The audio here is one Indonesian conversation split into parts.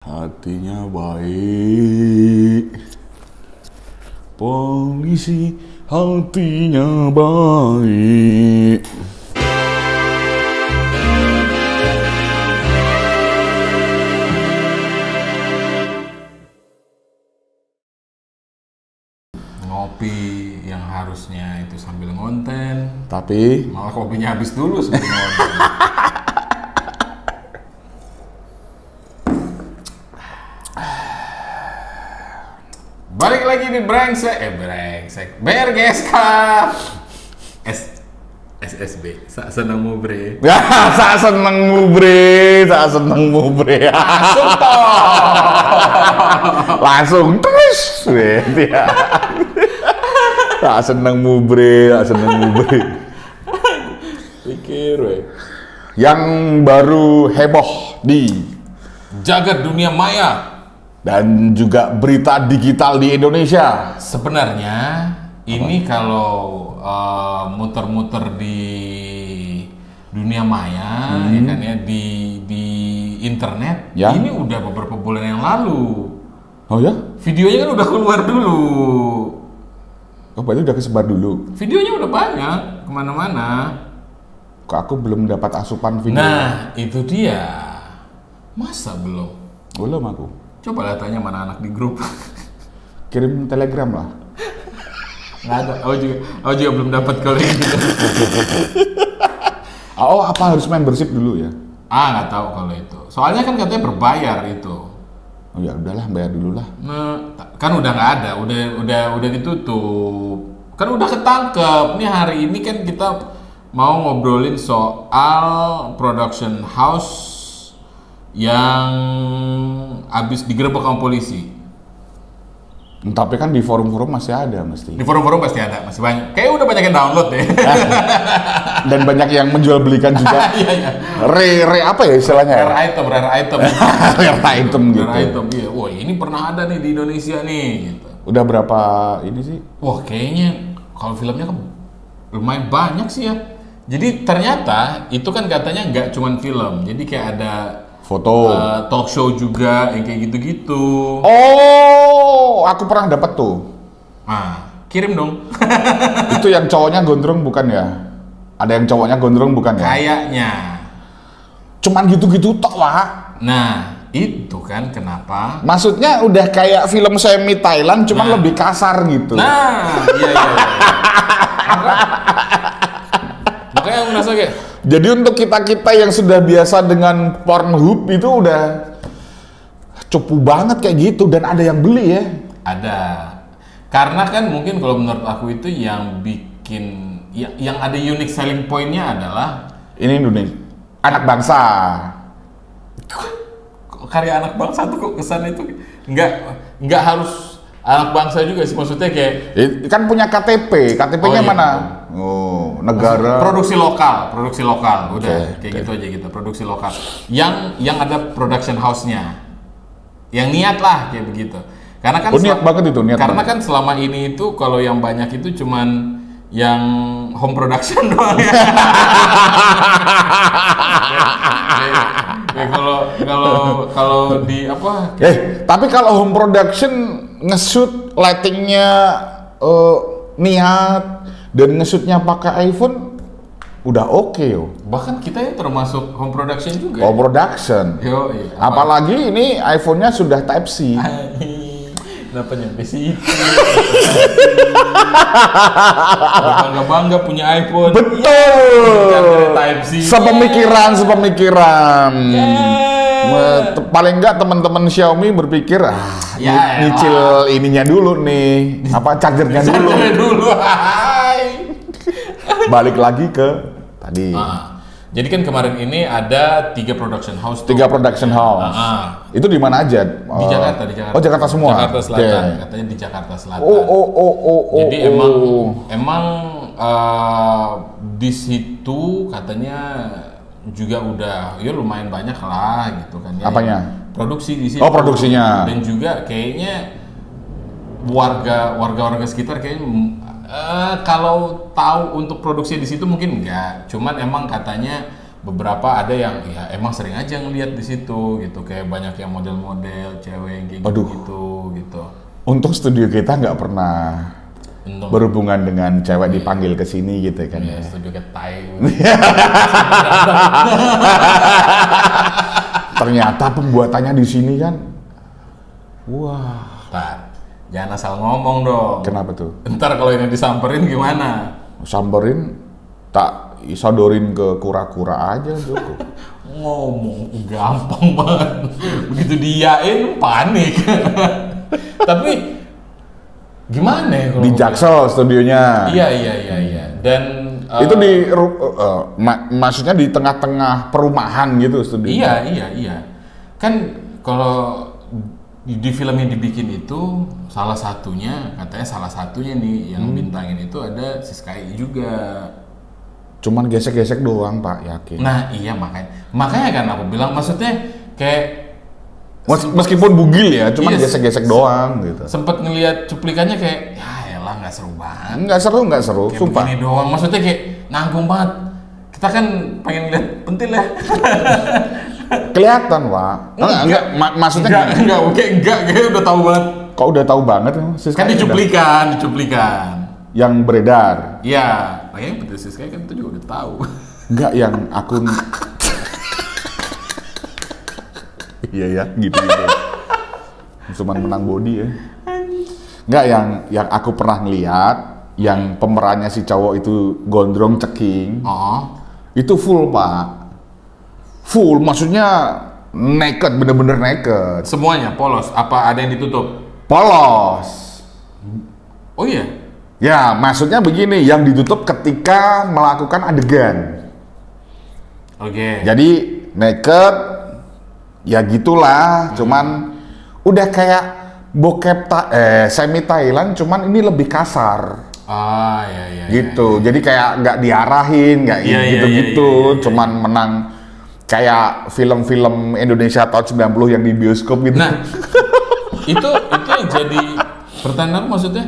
hatinya baik. Polisi hatinya baik. Ngopi yang harusnya itu sambil ngonten, Tapi malah kopinya habis dulu sebelum ngonten. Balik lagi di Brengsek BRGSK SSB, senengmu bre. ya, saya senengmu bre, Masuk toh. langsung terus, ya. Tak senengmu bre. Pikir we. Yang baru heboh di Jagat dunia maya. dan juga berita digital di Indonesia. Sebenarnya ini kalau muter-muter di dunia maya, ya kan ya, di internet, Ya. ini udah beberapa bulan yang lalu. Oh ya? Videonya kan udah keluar dulu. Oh, berarti udah kesebar dulu. Videonya udah banyak kemana-mana. Kok aku belum dapat asupan video? Nah, itu dia. Masa belum? Belum aku. Coba lah tanya mana anak di grup. Kirim telegram lah. Nggak ada. Aku juga belum dapat kalau yang gitu. Oh, apa harus membership dulu ya? Nggak tahu kalau itu. Soalnya kan katanya berbayar itu. Oh ya udahlah, bayar dulu lah. Nah, kan udah nggak ada, udah ditutup. Kan udah ketangkep. Nih hari ini kan kita mau ngobrolin soal production house yang habis digerebek sama polisi. Tapi kan di forum-forum masih ada mesti. Di forum-forum pasti ada, masih banyak. Kayaknya udah banyak yang download deh. Dan banyak yang menjual belikan juga. Iya, iya. Re apa ya istilahnya? Rare item. Rare item gitu. Rare item, iya. Wah, ini pernah ada nih di Indonesia nih, gitu. Udah berapa ini sih? Wah, kayaknya kalau filmnya kan lumayan banyak sih ya. Jadi ternyata itu kan katanya nggak cuman film, jadi kayak ada Foto. talk show juga yang kayak gitu-gitu. Oh, aku pernah dapat tuh. Nah, kirim dong. Itu yang cowoknya gondrong bukan ya? Ada yang cowoknya gondrong bukan ya? Kayaknya. Cuman gitu-gitu tok, Wak. Nah, itu kan kenapa? Maksudnya udah kayak film semi Thailand, cuman lebih kasar gitu. Nah, iya. Makanya aku ngerasa kayak, Jadi untuk kita-kita yang sudah biasa dengan Pornhub itu udah cupu banget kayak gitu, dan ada yang beli ya. ada. Karena kan mungkin kalau menurut aku itu yang bikin, yang ada unique selling point-nya adalah Ini Indonesia, anak bangsa. karya anak bangsa tuh kok kesan itu nggak harus anak bangsa juga sih, maksudnya kayak Kan punya KTP, KTP-nya Oh, iya, mana? Oh, negara. produksi lokal, udah Oke, kayak gitu aja gitu, produksi lokal yang ada production house-nya, yang niat lah kayak begitu. Karena kan Niat banget itu, niat karena banget. kan selama ini itu kalau yang banyak itu cuman yang home production doang ya. Kayak kalau di apa? Tapi kalau home production nge-shoot lightingnya niat dan nge-shootnya pakai iPhone udah oke yo. Bahkan kita ya termasuk home production juga. Home production. Yo, iya. Apalagi ini iPhone-nya sudah Type C. Kenapa nyampe situ? Bangga punya iPhone. Betul. Type C. Sepemikiran. Yeah. Paling enggak teman-teman Xiaomi berpikir Ya, nyicil ininya dulu nih, apa chargernya dulu. Balik lagi ke tadi. Jadi kan kemarin ini ada 3 production house. 3 production house. Itu di mana aja? Di Jakarta. Oh, Jakarta semua. Jakarta Selatan, Okay. katanya di Jakarta Selatan. Oh. Jadi emang di situ katanya juga udah ya lumayan banyak lah gitu kan ya. Apanya? Produksi di situ. Oh, produksinya. Dan juga kayaknya warga sekitar kayaknya kalau tahu untuk produksi di situ mungkin enggak. Cuman emang katanya beberapa ada yang ya emang sering aja ngeliat di situ gitu, kayak banyak yang model-model cewek yang kayak gitu gitu. Untung studio kita nggak pernah Untung berhubungan dengan cewek dipanggil ke sini gitu kan ya ya. studio kayak tai. Ternyata pembuatannya di sini kan, wah. Ntar, jangan asal ngomong dong. Kenapa tuh? Ntar kalau ini disamperin gimana? Samperin, tak sodorin ke kura-kura aja cukup. Ngomong gampang banget. Begitu diain panik. Tapi gimana ya kalau Di Jaksel studionya. Iya. Dan Itu di maksudnya di tengah-tengah perumahan gitu studio. Iya. Kan kalau di film yang dibikin itu salah satunya nih yang bintangin itu ada Siskae juga. Cuman gesek-gesek doang Pak, yakin. Nah iya makanya kan aku bilang, maksudnya kayak Meskipun bugil ya, cuman Iya, gesek-gesek doang gitu. sempet ngelihat cuplikannya kayak ya elah nggak seru banget. Nggak seru, Kayak sumpah. begini doang, maksudnya kayak nanggung banget. Kita kan pengen lihat pentil ya. Kelihatan Pak. Maksudnya gini, Enggak, kayak udah tahu banget. kok udah tahu banget Siskae Kan udah- dicuplikan. yang beredar. Iya, makanya pentil Siskae kan itu juga udah tahu. Enggak yang akun. Iya ya, gitu. Cuman menang body ya. Enggak yang aku pernah ngeliat, yang pemerannya si cowok itu gondrong ceking, Oh, itu full Pak. Full, maksudnya naked, bener-bener naked. semuanya polos. Apa ada yang ditutup? Polos. Oh iya. Ya, maksudnya begini, yang ditutup ketika melakukan adegan. Oke. Jadi naked, ya gitulah. Cuman udah kayak bokep semi Thailand, cuman ini lebih kasar. Ah, iya. Gitu. Jadi kayak nggak diarahin, nggak Iya, iya, gitu-gitu. iya. Cuman menang kayak film-film Indonesia tahun 90 yang di bioskop gitu. Nah, itu yang jadi pertanyaan, maksudnya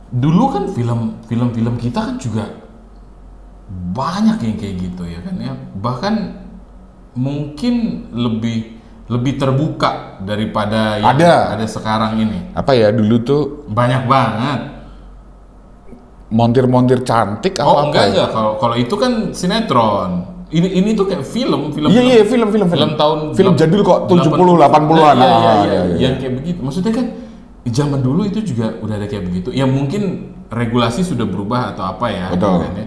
dulu kan film-film kita kan juga banyak yang kayak gitu ya kan ya, bahkan mungkin lebih terbuka daripada yang ada sekarang ini. Apa ya dulu tuh Banyak banget. montir-montir cantik Oh apa enggak, kalau itu kan sinetron. Ini tuh kayak film. Iya, film tahun film jadul kok 70 80-an. Iya. Yang kayak begitu. Maksudnya kan zaman dulu itu juga udah ada kayak begitu. Ya mungkin regulasi sudah berubah atau apa ya. Betul. Kan, ya.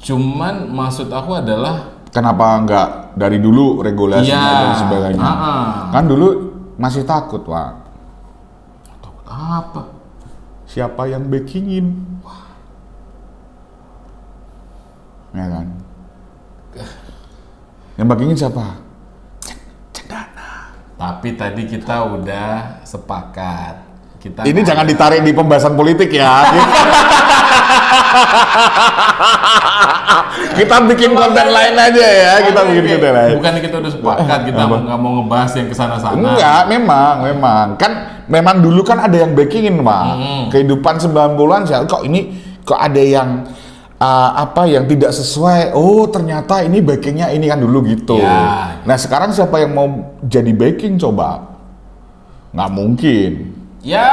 Cuman maksud aku adalah Kenapa nggak dari dulu regulasinya Iya. dan sebagainya? Kan dulu masih takut, Pak. takut apa? Siapa yang backingin? Ya kan? Yang backingin siapa? Tapi tadi kita udah sepakat. Ini jangan ditarik di pembahasan politik ya. Kita bikin konten lain aja ya. Kita bikin konten lain. Bukannya kita udah sepakat, kita nggak mau ngebahas yang kesana-sana. Enggak, memang. Kan memang dulu kan ada yang backingin, Pak. Kehidupan 90-an sih. Kok ada yang yang tidak sesuai. Oh, ternyata ini backingnya ini kan dulu gitu. Ya. Nah, sekarang siapa yang mau jadi backing coba? Nggak mungkin. Ya.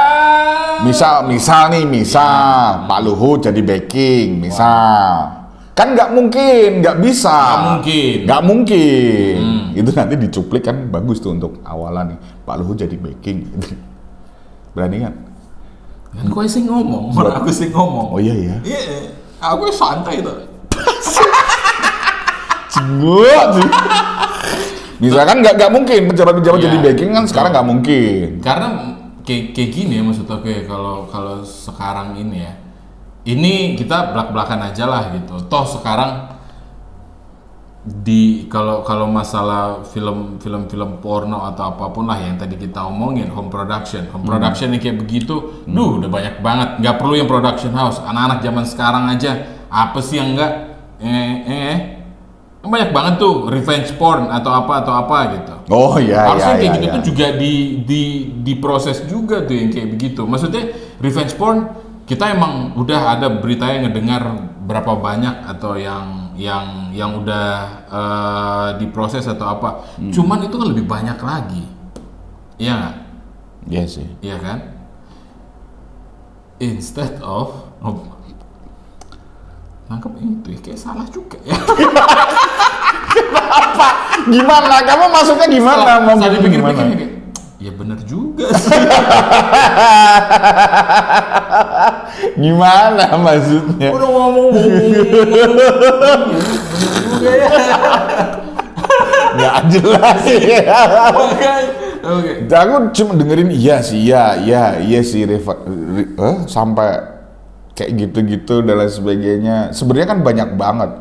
Misal Pak Luhut jadi backing, misal. Kan nggak mungkin, nggak bisa. Nggak mungkin. Itu nanti dicuplik kan bagus tuh untuk awalan nih. Pak Luhut jadi backing. Berani kan? Kan gue sih ngomong, aku sih ngomong. Oh iya ya. Iya, aku santai tuh. Cenggut sih. Misalkan nggak mungkin pejabat-pejabat Iya, jadi backing kan sekarang nggak mungkin. Karena kayak gini ya, maksud aku ya, kalau sekarang ini ya, ini kita belak-belakan aja lah gitu. Toh sekarang kalau masalah film porno atau apapun lah yang tadi kita omongin, home production yang kayak begitu, udah banyak banget. Nggak perlu yang production house. Anak-anak zaman sekarang aja apa sih yang enggak banyak banget tuh revenge porn atau apa gitu. Oh iya. Harusnya kayak gitu tuh juga diproses juga tuh yang kayak begitu. Maksudnya revenge porn kita emang udah ada berita yang ngedengar berapa banyak atau yang yang udah diproses atau apa. Cuman itu kan lebih banyak lagi. Iya nggak? Iya sih. Iya kan? Instead of nangkep itu ya, kayak salah juga ya. Apa? Gimana? Kamu maksudnya gimana? Mau Saya gimana? kayak, ya bener juga sih. Gimana maksudnya? Udah ngomong juga ya. Nggak jelas ya. Oke. Aku cuma dengerin iya sih sampai kayak gitu-gitu dan lain sebagainya. Sebenarnya kan banyak banget.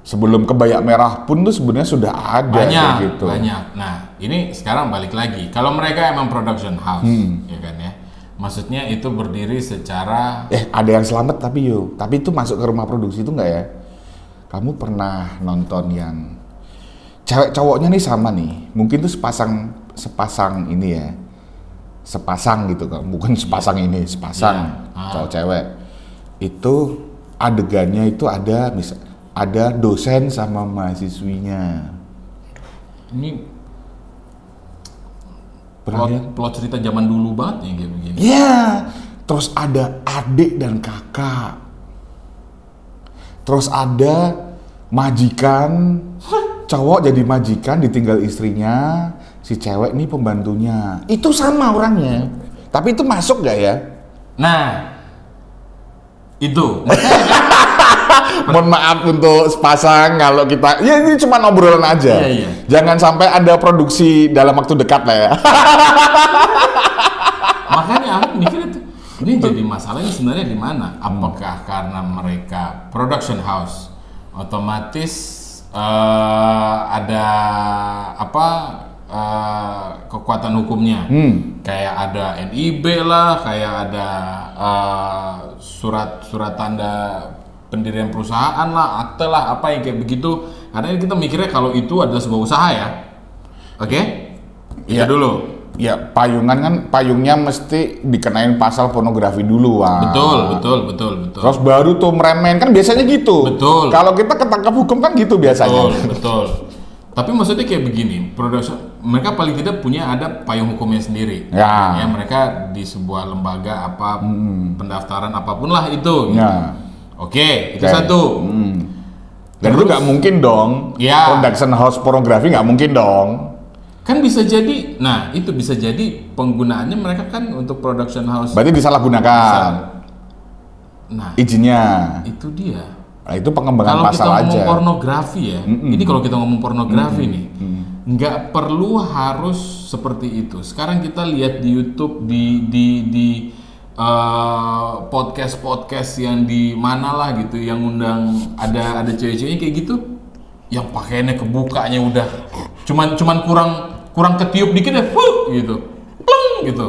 Sebelum Kebaya Merah pun tuh sebenarnya sudah ada kayak gitu. Banyak. Nah, ini sekarang balik lagi. Kalau mereka emang production house, ya kan ya. Maksudnya itu berdiri secara Ada yang selamat tapi itu masuk ke rumah produksi itu enggak ya? Kamu pernah nonton yang cewek cowoknya nih sama nih. Mungkin tuh sepasang ini ya. Sepasang gitu kan. Bukan sepasang ini, sepasang cowok cewek. Itu adegannya itu ada dosen sama mahasiswinya. ini Pernah lihat? plot cerita zaman dulu banget ya kayak begini. Iya. Terus ada adik dan kakak. Terus ada majikan. Cowok jadi majikan ditinggal istrinya. Si cewek nih pembantunya. Itu sama orangnya. Tapi itu masuk gak ya? Nah, itu. Mohon maaf untuk sepasang kalau kita ya ini cuma obrolan aja. Iya. Jangan sampai ada produksi dalam waktu dekat lah ya. Makanya aku mikir itu ini jadi masalahnya sebenarnya di mana? Apakah karena mereka production house otomatis ada kekuatan hukumnya? Kayak ada NIB lah, kayak ada surat tanda pendirian perusahaan lah, akte lah, apa yang kayak begitu. Karena kita mikirnya kalau itu adalah sebuah usaha ya. Oke? Iya dulu. Ya payungnya mesti dikenain pasal pornografi dulu, Wak. Betul. Terus baru tuh meremen, kan biasanya gitu. Betul. Kalau kita ketangkap hukum kan gitu biasanya. Betul. Tapi maksudnya kayak begini, mereka paling tidak punya ada payung hukumnya sendiri. Ya. Mereka di sebuah lembaga pendaftaran apapun lah itu. Gitu. Ya. Oke, itu satu. Dan itu nggak mungkin dong. Ya. Production house pornografi nggak mungkin dong. Kan bisa jadi, nah itu bisa jadi penggunaannya mereka kan untuk production house. Berarti disalahgunakan. Nah, izinnya. Itu dia. Nah, itu pengembangan kalau pasal kita aja. ngomong pornografi ya, ini kalau kita ngomong pornografi nih, nggak perlu harus seperti itu. Sekarang kita lihat di YouTube, di podcast yang di mana lah gitu, yang undang ada cewek-ceweknya kayak gitu, yang pakaiannya kebukanya udah cuman kurang ketiup dikit ya, gitu, pleng gitu,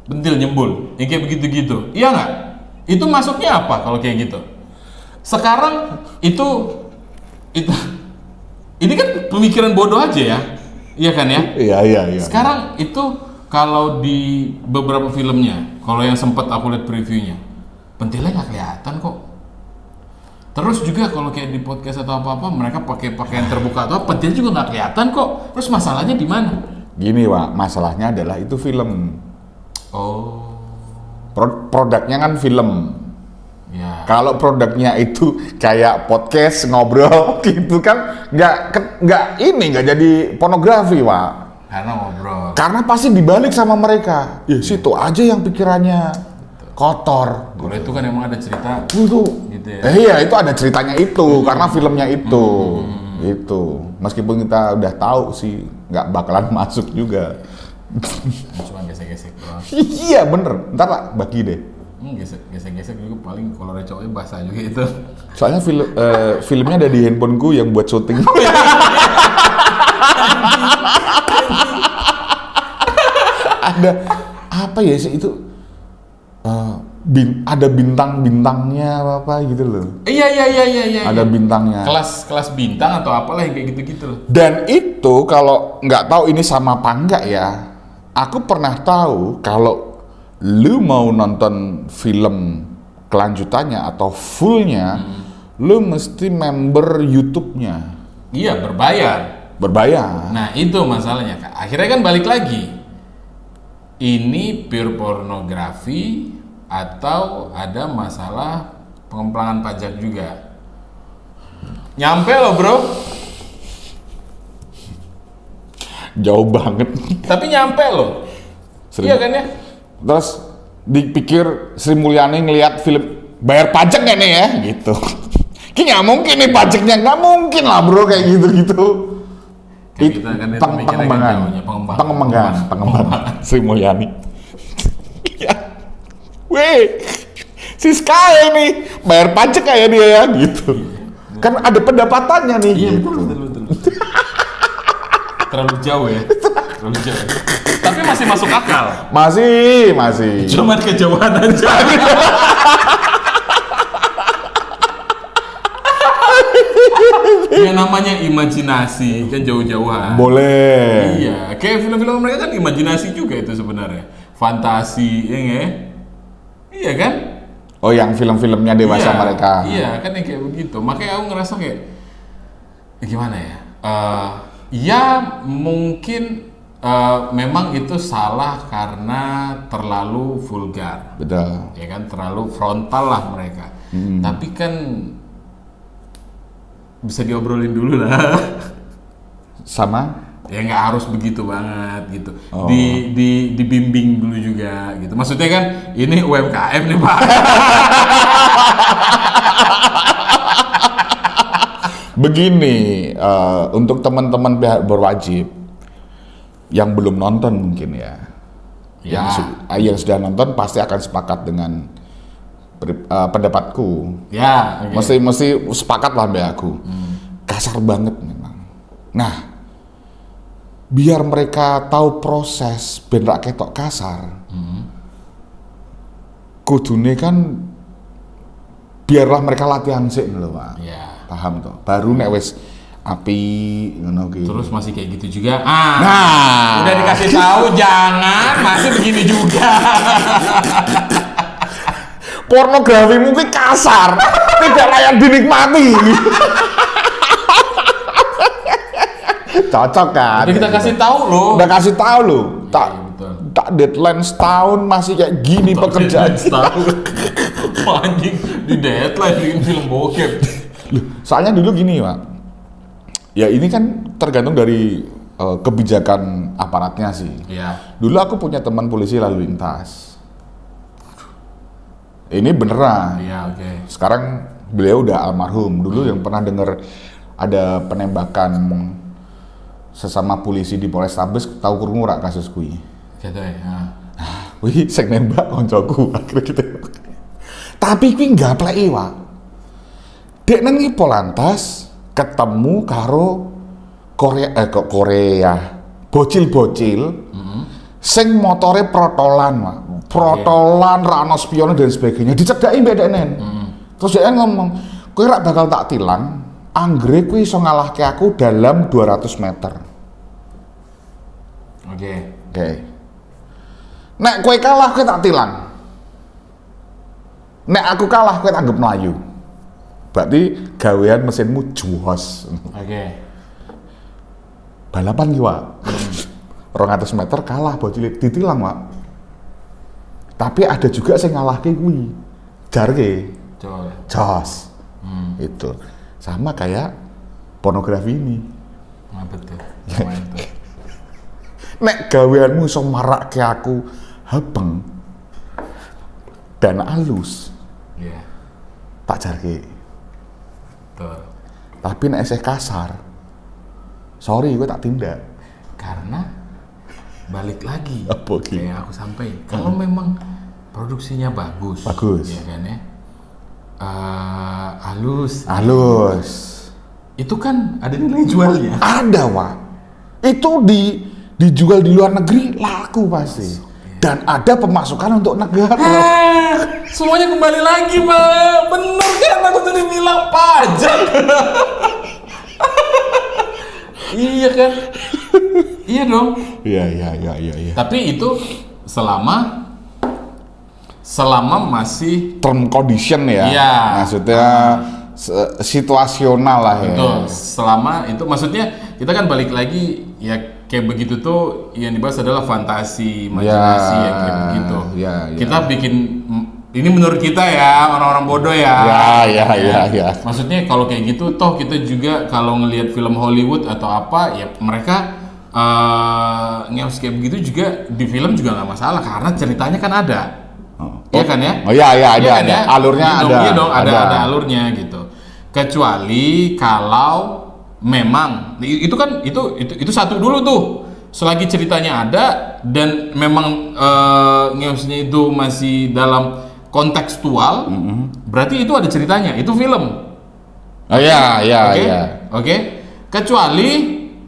bentil nyembul, yang kayak begitu-gitu, iya nggak? Itu masuknya apa kalau kayak gitu? Sekarang itu ini kan pemikiran bodoh aja ya, iya kan ya? Iya. Sekarang itu kalau di beberapa filmnya, kalau yang sempat aku lihat previewnya, pentilnya nggak kelihatan kok. Terus juga kalau kayak di podcast atau apa-apa, mereka pakai pakaian terbuka atau pentilnya juga nggak kelihatan kok. Terus masalahnya di mana? Gini, Wak, masalahnya adalah itu film. Oh. Produknya kan film. Ya. Kalau produknya itu kayak podcast ngobrol gitu kan nggak jadi pornografi, Wak. Karena ngobrol. Karena pasti dibalik sama mereka. Ya situ aja yang pikirannya kotor. Kalau itu kan emang ada cerita. Itu. Gitu ya. Iya, itu ada ceritanya itu karena filmnya itu. Itu. Meskipun kita udah tahu sih nggak bakalan masuk juga. Cuma gesek-gesek doang. Iya bener. Ntar lah bagi deh. Gesek-gesek juga paling kalau ada cowoknya basah juga itu. Soalnya filmnya ada di handphoneku yang buat syuting. Ada apa ya sih itu? Ada bintang-bintangnya apa gitu loh. Iya. Ada bintangnya. Kelas bintang atau apalah yang kayak gitu-gitu loh. Dan itu kalau nggak tahu ini sama apa enggak ya. Aku pernah tahu kalau lu mau nonton film kelanjutannya atau fullnya, lu mesti member YouTube-nya. Iya, berbayar. Nah, itu masalahnya, Kak. Akhirnya kan balik lagi. Ini pure pornografi atau ada masalah pengembangan pajak juga. Nyampe loh, Bro. Jauh banget. Tapi nyampe loh. Iya kan ya? Terus dipikir Sri Mulyani ngelihat film bayar pajak nggak nih ya gitu. Nggak mungkin nih pajaknya, nggak mungkin lah bro kayak gitu. Pengembangan Sri Mulyani. Weh, si Sky nih bayar pajak kayak dia ya gitu. Kan ada pendapatannya nih. Iya gitu. betul. Terlalu jauh ya. Tapi masih masuk akal. Masih. Cuma kejauhan aja. Ya namanya imajinasi kan jauh-jauhan. Boleh. Iya, kayak film-film mereka kan imajinasi juga itu sebenarnya. Fantasi, ya nggak? Iya kan? Oh, yang film-filmnya dewasa mereka. Iya, kan yang kayak begitu. Makanya aku ngerasa kayak gimana ya? Ya mungkin memang itu salah karena terlalu vulgar. Betul. Ya kan, terlalu frontal lah mereka. Tapi kan bisa diobrolin dulu lah. Sama? Ya nggak harus begitu banget gitu. Dibimbing dulu juga gitu. Maksudnya kan ini UMKM nih Pak. Begini, untuk teman-teman pihak berwajib yang belum nonton mungkin ya. Yang sudah nonton pasti akan sepakat dengan pendapatku. Ya, okay. Mesti sepakat lah mbak aku. Kasar banget memang. Nah, biar mereka tahu proses ben rak ketok kasar. Kudune kan biarlah mereka latihan sih lho, Pak. Ya. Paham toh? Baru nek wis api ngono ki. Terus masih kayak gitu juga. Nah, udah dikasih tahu jangan masih begini juga. Pornografi mungkin kasar, tidak layak dinikmati. Cocok kan? Udah kita kasih tahu loh. Tak deadline setahun masih kayak gini pekerjaan. Setahun. Anjing di deadline bikin film bokep. Soalnya dulu gini Pak. Ya ini kan tergantung dari kebijakan aparatnya sih. Iya. Dulu aku punya teman polisi lalu lintas. Ini beneran. Iya, oke. Sekarang beliau udah almarhum. Dulu yang pernah dengar ada penembakan sesama polisi di Polrestabes, tahu krungu rak kasus kuwi. Gitu ya. Wih, sing nembak koncoku akhirnya gitu. Tapi kuwi gapleki, Pak. Dek nang Polantas ketemu karo Korea. Bocil-bocil sing motore protolan, Pak. Protolan, rano spionnya dan sebagainya dicedaki mbek deknen. Terus dia ngomong, kowe rak bakal tak tilang, anggere kowe iso ngalahke aku dalam 200 meter. Oke. Nek kowe kalah kowe tak tilang. Nek aku kalah kowe tak anggap melayu. Berarti gawean mesinmu juos. Oke. Balapan ki, Pak. 200 meter kalah bocil ditilang, Pak. Tapi ada juga yang ngalahke kuwi. Jarke. Jos. Itu. Sama kayak pornografi ini. Betul. Nek gaweanmu iso marakke aku habeng dan halus. Iya. Tak jarke. Betul. Tapi nek isih kasar. Sorry, gue tak tindak. Karena balik lagi Apa kayak aku sampaikan kalau memang produksinya bagus ya kan ya halus itu kan ada nilai jualnya, ada Wak, itu dijual di luar negeri laku pasti dan ada pemasukan untuk negara. Semuanya kembali lagi Pak, bener kan aku tadi bilang pajak. Iya kan? Iya dong. Iya. Tapi itu selama masih term condition ya. Iya. Maksudnya situasional lah ya. Betul. Selama itu maksudnya kita kan balik lagi ya kayak begitu tuh yang dibahas adalah fantasi, imajinasi ya kayak begitu. Ya. Kita bikin ini menurut kita ya orang-orang bodoh ya. Ya. Maksudnya kalau kayak gitu toh kita juga kalau ngelihat film Hollywood atau apa ya mereka ngeus kayak begitu juga di film juga nggak masalah karena ceritanya kan ada. Iya kan ya? Oh iya ada, kan, ada. Ya? Alurnya ada. Iya dong, ada alurnya gitu. Kecuali kalau memang itu kan itu satu dulu tuh. Selagi ceritanya ada dan memang ngeusnya itu masih dalam kontekstual, berarti itu ada ceritanya, itu film. Oke. Kecuali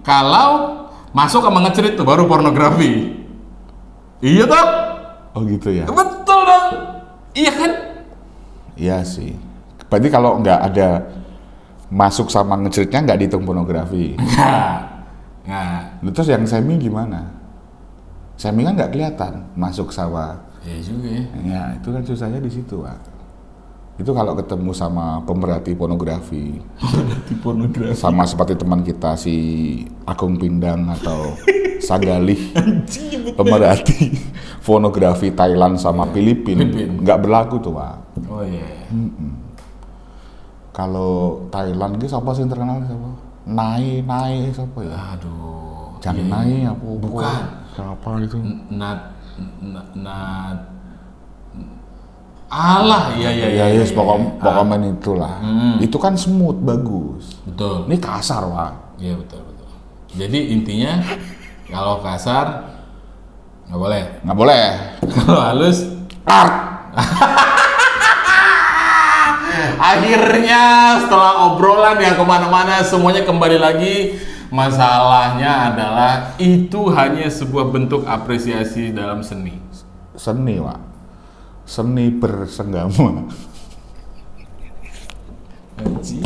kalau masuk sama ngecerit tuh baru pornografi. Iya toh? Oh gitu ya. Betul dong. Iya kan? Iya sih. Berarti kalau nggak ada masuk sama ngeceritnya nggak dihitung pornografi. Nggak. Terus yang semi gimana? Semi kan nggak kelihatan masuk sama. Iya juga ya. Ya itu kan susahnya di situ, Pak. Itu kalau ketemu sama pemerhati pornografi. Sama seperti teman kita si Agung Pindang atau Sagalih. Pemerhati pornografi Thailand sama Filipina. Nggak berlaku tuh, Pak. Oh iya. Kalau Thailand gitu siapa sih yang terkenal siapa? Nai siapa ya? Aduh. Jangan Nai apa? Bukan. Siapa itu? Nat Alah, iya. Pokoknya itulah. Itu kan smooth, bagus. Betul. Ini kasar, Pak. Iya, betul. Jadi intinya kalau kasar nggak boleh. Nggak boleh. Kalau halus Art. Akhirnya setelah obrolan yang kemana-mana semuanya kembali lagi. Masalahnya adalah itu hanya sebuah bentuk apresiasi dalam seni. Seni, Pak. Seni bersenggama. Anjing.